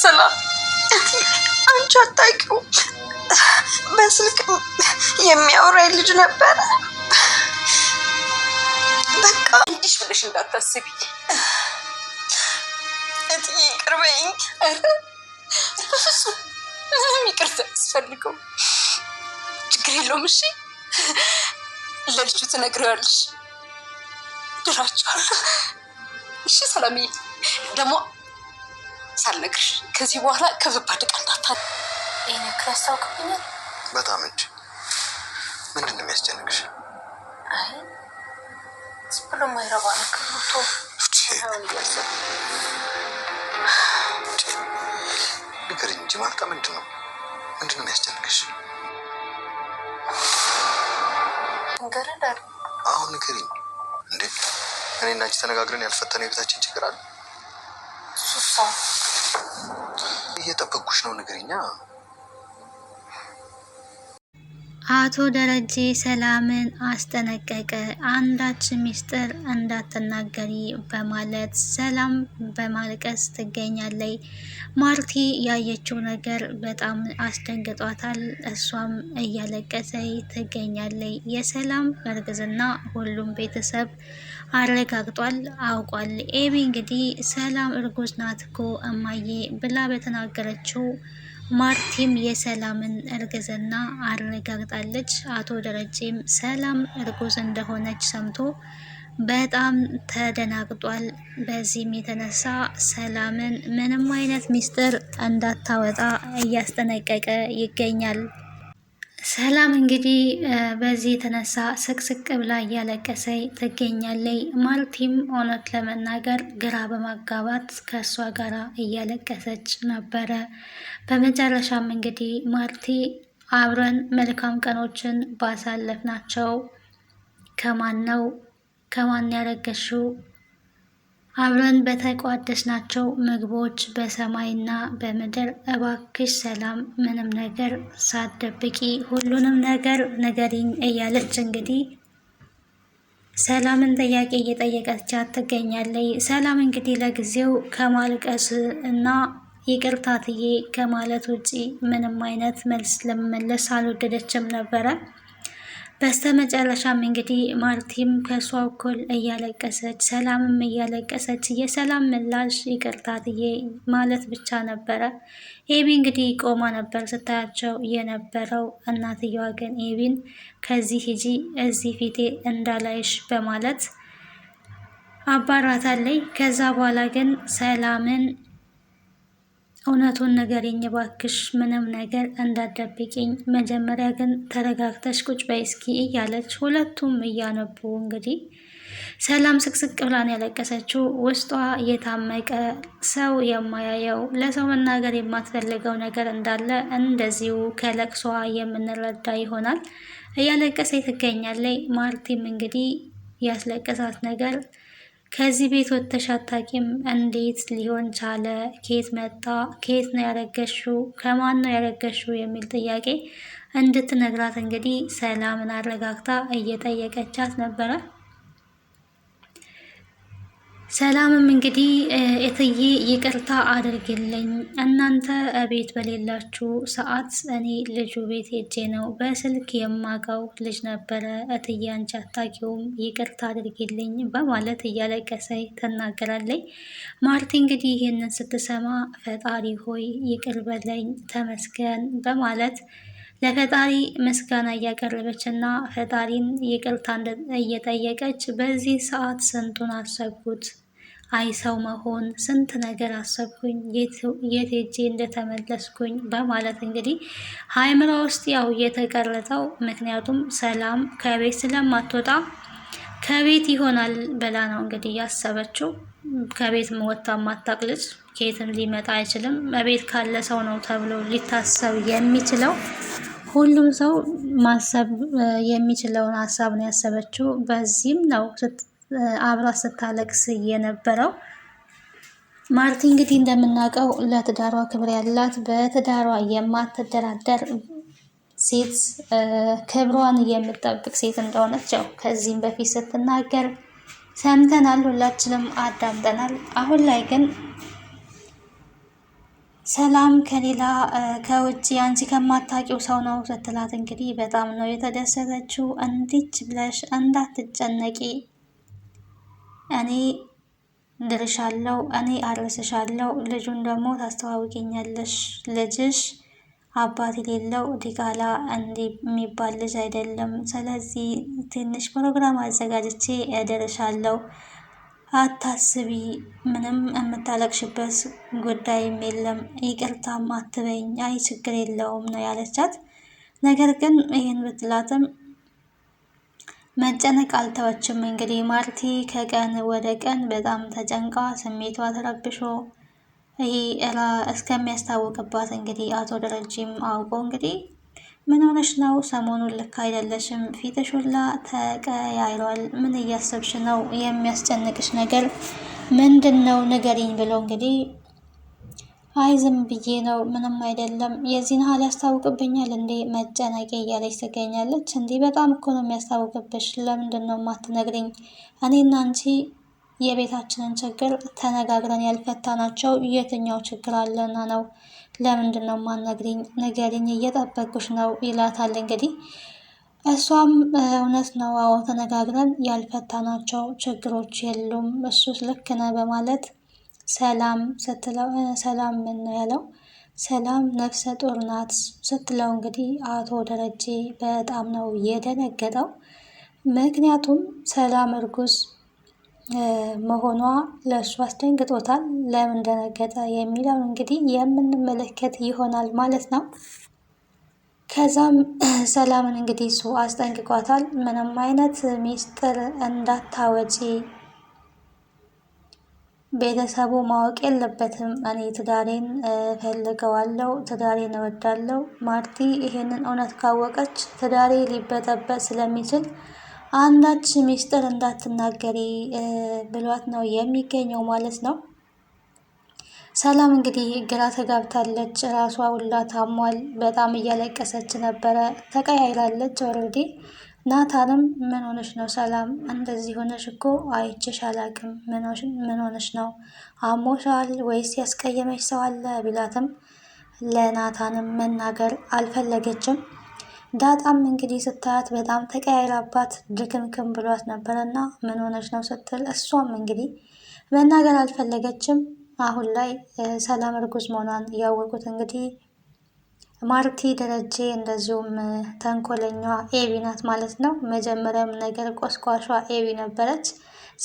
ሰላም አንቺ አታውቂው በስልክ የሚያወራኝ ልጅ ነበረ። በቃ እንዲሽ ብለሽ እንዳታስቢ እትዬ፣ ይቅር በይኝ። ኧረ በፍፁም ምንም ይቅርታ አያስፈልገውም። ችግር የለውም። እሺ ለልጁ ትነግሪዋለሽ። ድራቸዋለሁ። እሺ ሰላምዬ፣ ደግሞ ሳልነግርሽ ከዚህ በኋላ ከበባድ ቃል እንዳታል። ይሄን ያክል ያስታውቅብኛል በጣም እንጂ። ምንድን ነው የሚያስጨንቅሽ? አይ ዝም ብሎ የማይረባ ነገር ሞቶ እያሰብ ንገሪኝ እንጂ ማርታ፣ ምንድን ነው የሚያስጨንቅሽ? ንገረዳል። አሁን ንገሪኝ። እንዴ እኔ እና አንቺ ተነጋግረን ያልፈተነው የቤታችን ችግር አለ። ሱሳ እየጠበቅኩሽ ነው። ንገሪኛ። አቶ ደረጀ ሰላምን አስጠነቀቀ። አንዳች ሚስጥር እንዳትናገሪ በማለት ሰላም በማልቀስ ትገኛለች። ማርቲ ያየችው ነገር በጣም አስደንግጧታል። እሷም እያለቀሰች ትገኛለች። የሰላም እርግዝና ሁሉም ቤተሰብ አረጋግጧል፣ አውቋል። ኤቢ እንግዲህ ሰላም እርጉዝ ናት እኮ እማዬ ብላ በተናገረችው ማርቲም የሰላምን እርግዝና አረጋግጣለች። አቶ ደረጀም ሰላም እርጉዝ እንደሆነች ሰምቶ በጣም ተደናግጧል። በዚህም የተነሳ ሰላምን ምንም አይነት ሚስጥር እንዳታወጣ እያስጠነቀቀ ይገኛል። ሰላም እንግዲህ በዚህ የተነሳ ስቅስቅ ብላ እያለቀሰች ትገኛለች። ማርቲም እውነት ለመናገር ግራ በማጋባት ከእሷ ጋር እያለቀሰች ነበረ። በመጨረሻም እንግዲህ ማርቲ አብረን መልካም ቀኖችን ባሳለፍናቸው ከማን ያረገሽው አብረን በተቋደስናቸው ምግቦች በሰማይና በምድር እባክሽ ሰላም ምንም ነገር ሳትደብቂ ሁሉንም ነገር ንገሪኝ እያለች እንግዲህ ሰላምን ጥያቄ እየጠየቀቻት ትገኛለች። ሰላም እንግዲህ ለጊዜው ከማልቀስ እና ይቅርታትዬ ከማለት ውጪ ምንም አይነት መልስ ለመመለስ አልወደደችም ነበረ። በስተመጨረሻም እንግዲህ ማርቲም ከሷ እኩል እያለቀሰች ሰላምም እያለቀሰች የሰላም ምላሽ ይቅርታትዬ ማለት ብቻ ነበረ። ኤቢ እንግዲህ ቆማ ነበር ስታያቸው የነበረው። እናትየዋ ግን ኤቢን ከዚህ ሂጂ እዚህ ፊቴ እንዳላይሽ በማለት አባራታለይ። ከዛ በኋላ ግን ሰላምን እውነቱን ንገሪኝ እባክሽ፣ ምንም ነገር እንዳትደብቂኝ፣ መጀመሪያ ግን ተረጋግተሽ ቁጭ በይ እስኪ እያለች ሁለቱም እያነቡ እንግዲህ ሰላም ስቅስቅ ብላን ያለቀሰችው። ውስጧ የታመቀ ሰው የማያየው ለሰው መናገር የማትፈልገው ነገር እንዳለ እንደዚሁ ከለቅሷ የምንረዳ ይሆናል። እያለቀሰ ትገኛለች። ማርቲም እንግዲህ ያስለቀሳት ነገር ከዚህ ቤት ወጥተሽ አታውቂም፣ እንዴት ሊሆን ቻለ? ከየት መጣ? ከየት ነው ያረገሽው? ከማን ነው ያረገሽው? የሚል ጥያቄ እንድትነግራት እንግዲህ ሰላምን አረጋግታ እየጠየቀቻት ነበረ። ሰላምም እንግዲህ እትዬ ይቅርታ አድርግልኝ፣ እናንተ ቤት በሌላችሁ ሰዓት እኔ ልጁ ቤት ሄጄ ነው በስልክ የማውቀው ልጅ ነበረ፣ እትዬ አንቺ አታውቂውም፣ ይቅርታ አድርግልኝ በማለት እያለቀሰች ትናገራለች። ማርቲ እንግዲህ ይህንን ስትሰማ ፈጣሪ ሆይ ይቅር በለኝ ተመስገን በማለት ለፈጣሪ ምስጋና እያቀረበች እና ፈጣሪን ይቅርታ እየጠየቀች በዚህ ሰዓት ስንቱን አሰብኩት፣ አይ ሰው መሆን ስንት ነገር አሰብኩኝ፣ የት ሄጄ እንደተመለስኩኝ በማለት እንግዲህ አእምሯ ውስጥ ያው እየተቀረጸው፣ ምክንያቱም ሰላም ከቤት ስለማትወጣ ከቤት ይሆናል ብላ ነው እንግዲህ ያሰበችው። ከቤት ወጥታ ማታውቅ ልጅ ከየትም ሊመጣ አይችልም። ቤት ካለ ሰው ነው ተብሎ ሊታሰብ የሚችለው። ሁሉም ሰው ማሰብ የሚችለውን ሀሳብ ነው ያሰበችው። በዚህም ነው አብራ ስታለቅስ የነበረው። ማርቲ እንግዲህ እንደምናውቀው ለትዳሯ ክብር ያላት በትዳሯ የማትደራደር ሴት፣ ክብሯን የምትጠብቅ ሴት እንደሆነች ያው ከዚህም በፊት ስትናገር ሰምተናል፣ ሁላችንም አዳምጠናል። አሁን ላይ ግን ሰላም ከሌላ ከውጭ አንቺ ከማታውቂው ሰው ነው ስትላት እንግዲህ በጣም ነው የተደሰተችው። እንዲች ብለሽ እንዳትጨነቂ እኔ ድርሻለሁ፣ እኔ አርስሻለሁ፣ ልጁን ደግሞ ታስተዋውቂኛለሽ። ልጅሽ አባት የሌለው ዲቃላ እንዲህ የሚባል ልጅ አይደለም። ስለዚህ ትንሽ ፕሮግራም አዘጋጅቼ እደርሻለሁ፣ አታስቢ፣ ምንም የምታለቅሽበት ጉዳይም የለም፣ ይቅርታም አትበኝ፣ አይ ችግር የለውም ነው ያለቻት። ነገር ግን ይህን ብትላትም መጨነቅ አልተወችም። እንግዲህ ማርቲ ከቀን ወደ ቀን በጣም ተጨንቃ ስሜቷ ተረብሾ ይሄ እስከሚያስታውቅባት እንግዲህ አቶ ደረጀም አውቆ እንግዲህ ምን ሆነሽ ነው? ሰሞኑን ልክ አይደለሽም፣ ፊትሽ ሁላ ተቀያይሯል። ምን እያሰብሽ ነው? የሚያስጨንቅሽ ነገር ምንድን ነው? ንገሪኝ ብሎ እንግዲህ አይ ዝም ብዬ ነው፣ ምንም አይደለም። የዚህን ያህል ያስታውቅብኛል እንዴ መጨነቄ እያለች ትገኛለች። እንዲህ በጣም እኮ ነው የሚያስታውቅብሽ። ለምንድን ነው የማትነግሪኝ? እኔና አንቺ የቤታችንን ችግር ተነጋግረን ያልፈታናቸው የትኛው ችግር አለና ነው? ለምንድን ነው የማትነግሪኝ? ንገሪኝ፣ እየጠበቁሽ ነው ይላታል። እንግዲህ እሷም እውነት ነው፣ አዎ ተነጋግረን ያልፈታናቸው ችግሮች የሉም፣ እሱስ ልክ ነህ በማለት ሰላም ስትለው ሰላም ምን ነው ያለው? ሰላም ነፍሰ ጡር ናት ስትለው እንግዲህ አቶ ደረጀ በጣም ነው የደነገጠው። ምክንያቱም ሰላም እርጉዝ መሆኗ ለእሱ አስደንግጦታል። ለምን ደነገጠ የሚለው እንግዲህ የምንመለከት ይሆናል ማለት ነው። ከዛም ሰላምን እንግዲህ እሱ አስጠንቅቋታል። ምንም አይነት ሚስጥር እንዳታወጪ፣ ቤተሰቡ ማወቅ የለበትም። እኔ ትዳሬን ፈልገዋለሁ፣ ትዳሬን እወዳለሁ። ማርቲ ይሄንን እውነት ካወቀች ትዳሬ ሊበጠበጥ ስለሚችል አንዳች ሚስጥር እንዳትናገሪ ብሏት ነው የሚገኘው ማለት ነው። ሰላም እንግዲህ ግራ ተጋብታለች። ራሷ ሁላ ታሟል። በጣም እያለቀሰች ነበረ። ተቀያይራለች ኦልሬዲ። ናታንም ምን ሆነሽ ነው ሰላም? እንደዚህ ሆነሽ እኮ አይቼሽ አላቅም። ምን ሆነሽ ነው? አሞሻል ወይስ ያስቀየመሽ ሰው አለ ቢላትም ለናታንም መናገር አልፈለገችም። ዳጣም እንግዲህ ስታያት በጣም ተቀያይራባት ድክምክም ብሏት ነበረና ምን ሆነች ነው ስትል እሷም እንግዲህ መናገር አልፈለገችም። አሁን ላይ ሰላም እርጉዝ መሆኗን ያወቁት እንግዲህ ማርቲ፣ ደረጀ እንደዚሁም ተንኮለኛዋ ኤቢ ናት ማለት ነው። መጀመሪያም ነገር ቆስቋሿ ኤቢ ነበረች።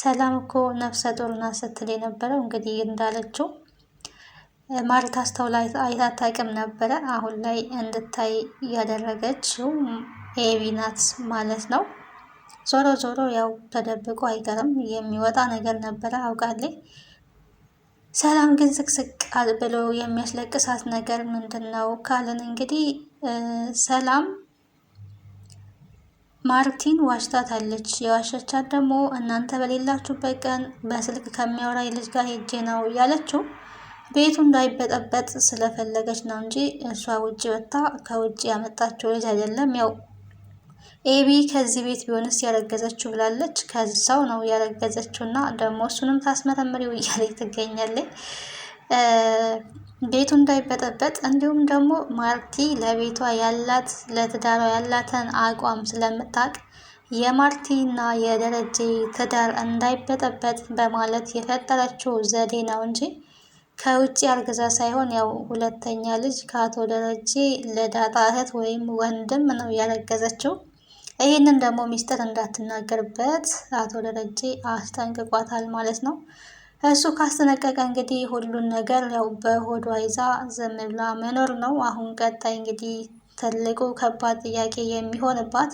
ሰላም እኮ ነፍሰ ጡር ናት ስትል የነበረው እንግዲህ እንዳለችው ማርታ አስተውላ አታውቅም ነበረ። አሁን ላይ እንድታይ ያደረገችው ኤቢ ናት ማለት ነው። ዞሮ ዞሮ ያው ተደብቆ አይቀርም የሚወጣ ነገር ነበረ አውቃለች። ሰላም ግን ስቅስቅ ብሎ የሚያስለቅሳት ነገር ምንድን ነው ካልን እንግዲህ ሰላም ማርቲን ዋሽታታለች። የዋሸቻት ደግሞ እናንተ በሌላችሁበት ቀን በስልክ ከሚያወራ ልጅ ጋር ሄጄ ነው ያለችው። ቤቱ እንዳይበጠበጥ ስለፈለገች ነው እንጂ እሷ ውጭ ወጥታ ከውጭ ያመጣችው ልጅ አይደለም። ያው ኤቢ ከዚህ ቤት ቢሆንስ ያረገዘችው ብላለች። ከዚህ ሰው ነው ያረገዘችው እና ደግሞ እሱንም ታስመረምሪው እያለች ትገኛለች። ቤቱ እንዳይበጠበጥ እንዲሁም ደግሞ ማርቲ ለቤቷ ያላት ለትዳሯ ያላትን አቋም ስለምታውቅ የማርቲና የደረጀ ትዳር እንዳይበጠበጥ በማለት የፈጠረችው ዘዴ ነው እንጂ ከውጭ አርግዛ ሳይሆን ያው ሁለተኛ ልጅ ከአቶ ደረጀ ለዳጣ እህት ወይም ወንድም ነው ያረገዘችው። ይህንን ደግሞ ሚስጥር እንዳትናገርበት አቶ ደረጀ አስጠንቅቋታል ማለት ነው። እሱ ካስጠነቀቀ እንግዲህ ሁሉን ነገር ያው በሆዷ ይዛ ዝም ብላ መኖር ነው። አሁን ቀጣይ እንግዲህ ትልቁ ከባድ ጥያቄ የሚሆንባት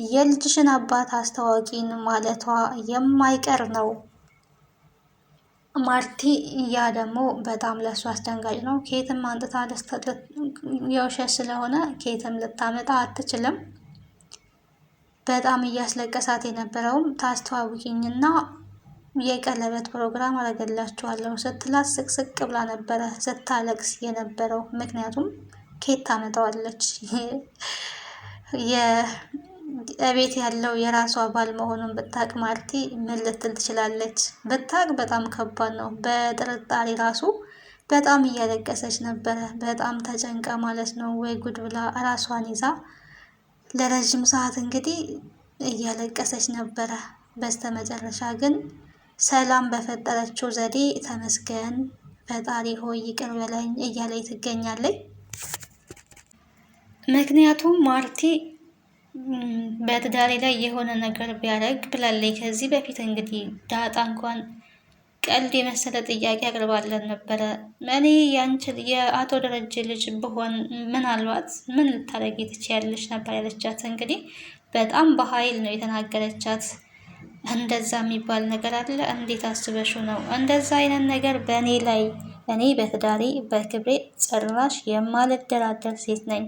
የልጅሽን አባት አስተዋወቂን ማለቷ የማይቀር ነው ማርቲ። ያ ደግሞ በጣም ለእሱ አስደንጋጭ ነው። ኬትም አንጥታ የውሸት ስለሆነ ኬትም ልታመጣ አትችልም። በጣም እያስለቀሳት የነበረውም ታስተዋውቂኝና የቀለበት ፕሮግራም አደርግላችኋለሁ ስትላት ስቅስቅ ብላ ነበረ ስታለቅስ የነበረው። ምክንያቱም ኬት ታመጣዋለች? የቤት ያለው የራሷ ባል መሆኑን ብታቅ ማርቲ ምን ልትል ትችላለች? ብታቅ በጣም ከባድ ነው። በጥርጣሬ ራሱ በጣም እያለቀሰች ነበረ። በጣም ተጨንቃ ማለት ነው። ወይ ጉድ ብላ ራሷን ይዛ ለረዥም ሰዓት እንግዲህ እያለቀሰች ነበረ። በስተመጨረሻ ግን ሰላም በፈጠረችው ዘዴ ተመስገን ፈጣሪ ሆይ ይቅር በለኝ እያለች ትገኛለች። ምክንያቱም ማርቲ በትዳሬ ላይ የሆነ ነገር ቢያደርግ ብላለች። ከዚህ በፊት እንግዲህ ዳጣ እንኳን ቀልድ የመሰለ ጥያቄ አቅርባለን ነበረ። እኔ ያንቺን የአቶ ደረጀ ልጅ ብሆን ምናልባት ምን ልታደርጊ ትችያለሽ ነበር ያለቻት። እንግዲህ በጣም በኃይል ነው የተናገረቻት። እንደዛ የሚባል ነገር አለ? እንዴት አስበሹ ነው? እንደዛ አይነት ነገር በእኔ ላይ እኔ በትዳሬ በክብሬ ጭራሽ የማልደራደር ሴት ነኝ።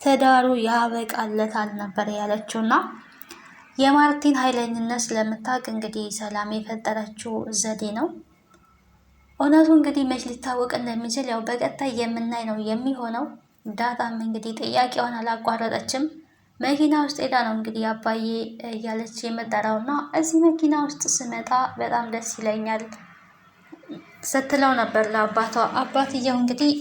ትዳሩ ያበቃለታል ነበር ያለችውና የማርቲን ኃይለኝነት ስለምታውቅ እንግዲህ ሰላም የፈጠረችው ዘዴ ነው። እውነቱ እንግዲህ መች ሊታወቅ እንደሚችል ያው በቀጣይ የምናይ ነው የሚሆነው። ዳጣም እንግዲህ ጥያቄዋን አላቋረጠችም። መኪና ውስጥ ሄዳ ነው እንግዲህ አባዬ እያለች የምጠራውና እዚህ መኪና ውስጥ ስመጣ በጣም ደስ ይለኛል ስትለው ነበር ለአባቷ። አባትየው እንግዲህ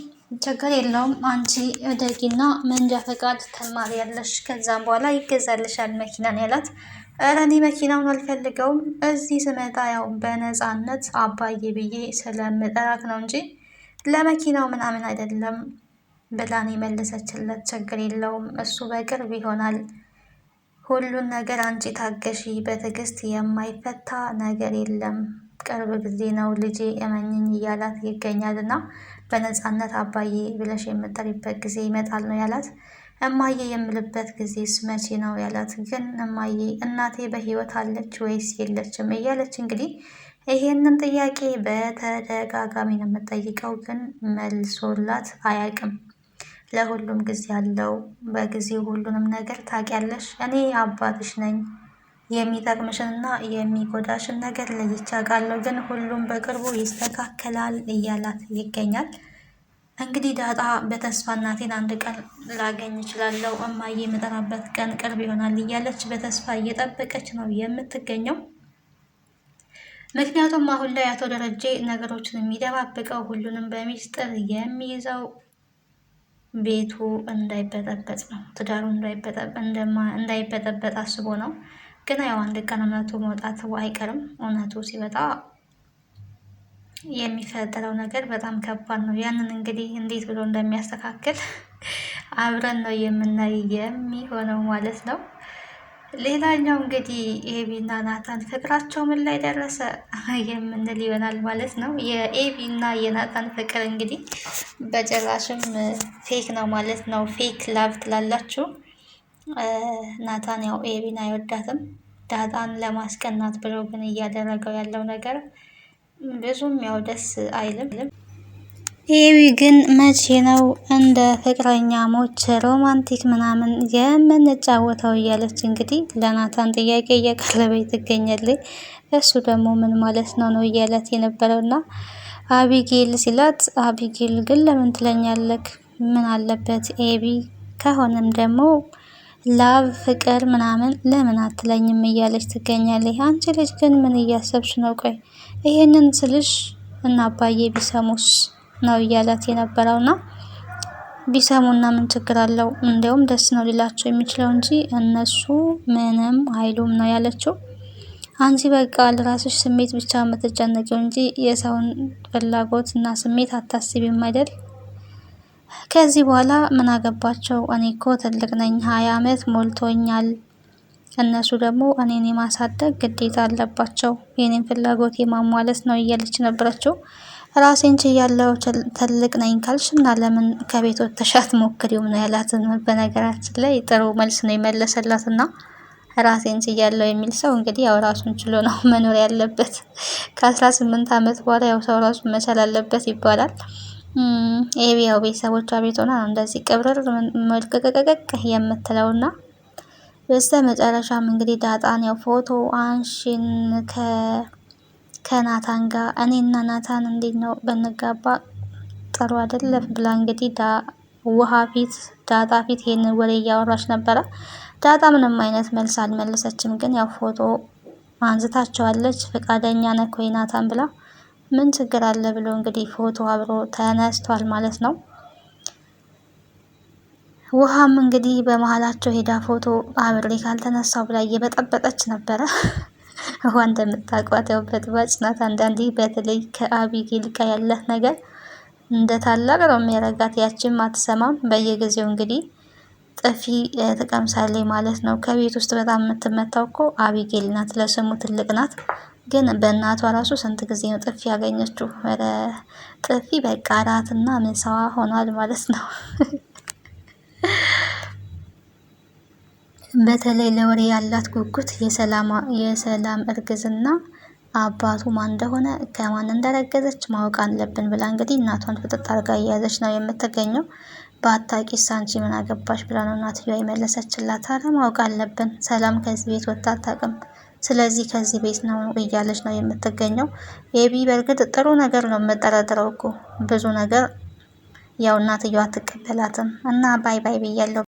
ችግር የለውም አንቺ እደጊና መንጃ ፈቃድ ትማሪያለሽ፣ ከዛም በኋላ ይገዛልሻል መኪናን ያላት። ኧረ እኔ መኪናውን አልፈልገውም፣ እዚህ ስመጣ ያው በነፃነት አባዬ ብዬ ስለምጠራክ ነው እንጂ ለመኪናው ምናምን አይደለም ብላን የመለሰችለት። ችግር የለውም እሱ በቅርብ ይሆናል፣ ሁሉን ነገር አንቺ ታገሺ፣ በትዕግስት የማይፈታ ነገር የለም፣ ቅርብ ጊዜ ነው ልጄ እመኝኝ እያላት ይገኛልና በነፃነት አባዬ ብለሽ የምጠሪበት ጊዜ ይመጣል ነው ያላት። እማዬ የምልበት ጊዜስ መቼ ነው ያላት። ግን እማዬ እናቴ በህይወት አለች ወይስ የለችም እያለች እንግዲህ ይሄንን ጥያቄ በተደጋጋሚ ነው የምጠይቀው፣ ግን መልሶላት አያውቅም። ለሁሉም ጊዜ አለው፣ በጊዜው ሁሉንም ነገር ታውቂያለሽ፣ እኔ አባትሽ ነኝ፣ የሚጠቅምሽንና የሚጎዳሽን ነገር ለይቼ አውቃለሁ፣ ግን ሁሉም በቅርቡ ይስተካከላል እያላት ይገኛል። እንግዲህ ዳጣ በተስፋ እናቴን አንድ ቀን ላገኝ እችላለሁ፣ እማዬ የምጠራበት ቀን ቅርብ ይሆናል እያለች በተስፋ እየጠበቀች ነው የምትገኘው። ምክንያቱም አሁን ላይ አቶ ደረጀ ነገሮችን የሚደባብቀው ሁሉንም በሚስጥር የሚይዘው ቤቱ እንዳይበጠበጥ ነው፣ ትዳሩ እንዳይበጠበጥ አስቦ ነው። ግን ያው አንድ ቀን እውነቱ መውጣቱ አይቀርም። እውነቱ ሲወጣ የሚፈጠረው ነገር በጣም ከባድ ነው። ያንን እንግዲህ እንዴት ብሎ እንደሚያስተካክል አብረን ነው የምናይ የሚሆነው ማለት ነው። ሌላኛው እንግዲህ ኤቢና ናታን ፍቅራቸው ምን ላይ ደረሰ የምንል ይሆናል ማለት ነው። የኤቢና የናታን ፍቅር እንግዲህ በጭራሽም ፌክ ነው ማለት ነው። ፌክ ላቭ ትላላችሁ። ናታን ያው ኤቢን አይወዳትም። ዳጣን ለማስቀናት ብሎ ግን እያደረገው ያለው ነገር ብዙም ያው ደስ አይልም። ኤቢ ግን መቼ ነው እንደ ፍቅረኛሞች ሮማንቲክ ምናምን የምንጫወተው እያለች እንግዲህ ለናታን ጥያቄ እያቀረበች ትገኛለች። እሱ ደግሞ ምን ማለት ነው እያለት የነበረውና አቢጌል ሲላት፣ አቢጌል ግን ለምን ትለኛለክ? ምን አለበት ኤቢ ከሆነም ደግሞ ላቭ ፍቅር ምናምን ለምን አትለኝም እያለች ትገኛለች። አንቺ ልጅ ግን ምን እያሰብሽ ነው? ቆይ ይሄንን ስልሽ እና አባዬ ቢሰሙስ ነው እያላት የነበረውና ቢሰሙና ምን ችግር አለው? እንዲያውም ደስ ነው ሊላቸው የሚችለው እንጂ እነሱ ምንም አይሉም ነው ያለችው። አንቺ በቃ ለራስሽ ስሜት ብቻ የምትጨነቂው እንጂ የሰውን ፍላጎት እና ስሜት አታስቢም አይደል? ከዚህ በኋላ ምን አገባቸው? እኔ እኮ ትልቅ ነኝ፣ 20 ዓመት ሞልቶኛል። እነሱ ደግሞ እኔን የማሳደግ ግዴታ አለባቸው፣ የኔን ፍላጎት የማሟለት ነው እያለች ነበረችው። ራሴን ችያለሁ ትልቅ ነኝ ካልሽ እና ለምን ከቤት ወጥተሽ አትሞክሪውም ነው ያላት። በነገራችን ላይ ጥሩ መልስ ነው የመለሰላት እና ራሴን ችያለሁ የሚል ሰው እንግዲህ ያው ራሱን ችሎ ነው መኖር ያለበት። ከ18 ዓመት በኋላ ያው ሰው ራሱን መቻል አለበት ይባላል። ኤቢ ያው ቤተሰቦቿ ቤት ሆና ነው እንደዚህ ቅብርር መልቀቀቀቅ የምትለውና በስተ መጨረሻም እንግዲህ ዳጣን ያው ፎቶ አንሺን ከናታን ጋር እኔና ናታን እንዴት ነው በንጋባ ጥሩ አይደለም ብላ እንግዲህ ውሃ ፊት ዳጣ ፊት ይሄንን ወሬ እያወራች ነበረ። ዳጣ ምንም አይነት መልስ አልመለሰችም። ግን ያው ፎቶ አንስታቸዋለች። ፈቃደኛ ነህ ወይ ናታን ብላ ምን ችግር አለ ብሎ እንግዲህ ፎቶ አብሮ ተነስቷል ማለት ነው። ውሃም እንግዲህ በመሀላቸው ሄዳ ፎቶ አብሬ ካልተነሳው ብላ እየበጠበጠች ነበረ። ውሃ እንደምታውቋት ያው በጥባጭ ናት። አንዳንዴ በተለይ ከአቢጌል ጋር ያላት ነገር እንደ ታላቅ ነው የሚያረጋት። ያችም አትሰማም። በየጊዜው እንግዲህ ጥፊ ትቀምሳለች ማለት ነው። ከቤት ውስጥ በጣም የምትመታው እኮ አቢጌል ናት። ለስሙ ትልቅ ናት፣ ግን በእናቷ ራሱ ስንት ጊዜ ነው ጥፊ ያገኘችው። ወደ ጥፊ በቃ እራትና ምሳዋ ሆኗል ማለት ነው። በተለይ ለወሬ ያላት ጉጉት የሰላም እርግዝና አባቱ ማን እንደሆነ ከማን እንደረገዘች ማወቅ አለብን ብላ እንግዲህ እናቷን ፍጥጥ አድርጋ እያያዘች ነው የምትገኘው። በአታቂስ አንቺ ምን አገባሽ ብላ ነው እናትየዋ የመለሰችላት። አረ ማወቅ አለብን፣ ሰላም ከዚህ ቤት ወጥታ አታውቅም፣ ስለዚህ ከዚህ ቤት ነው እያለች ነው የምትገኘው። ኤቢ በእርግጥ ጥሩ ነገር ነው የምጠረጥረው እኮ ብዙ ነገር ያው እናትየዋ አትቀበላትም። እና ባይ ባይ ብያለሁ።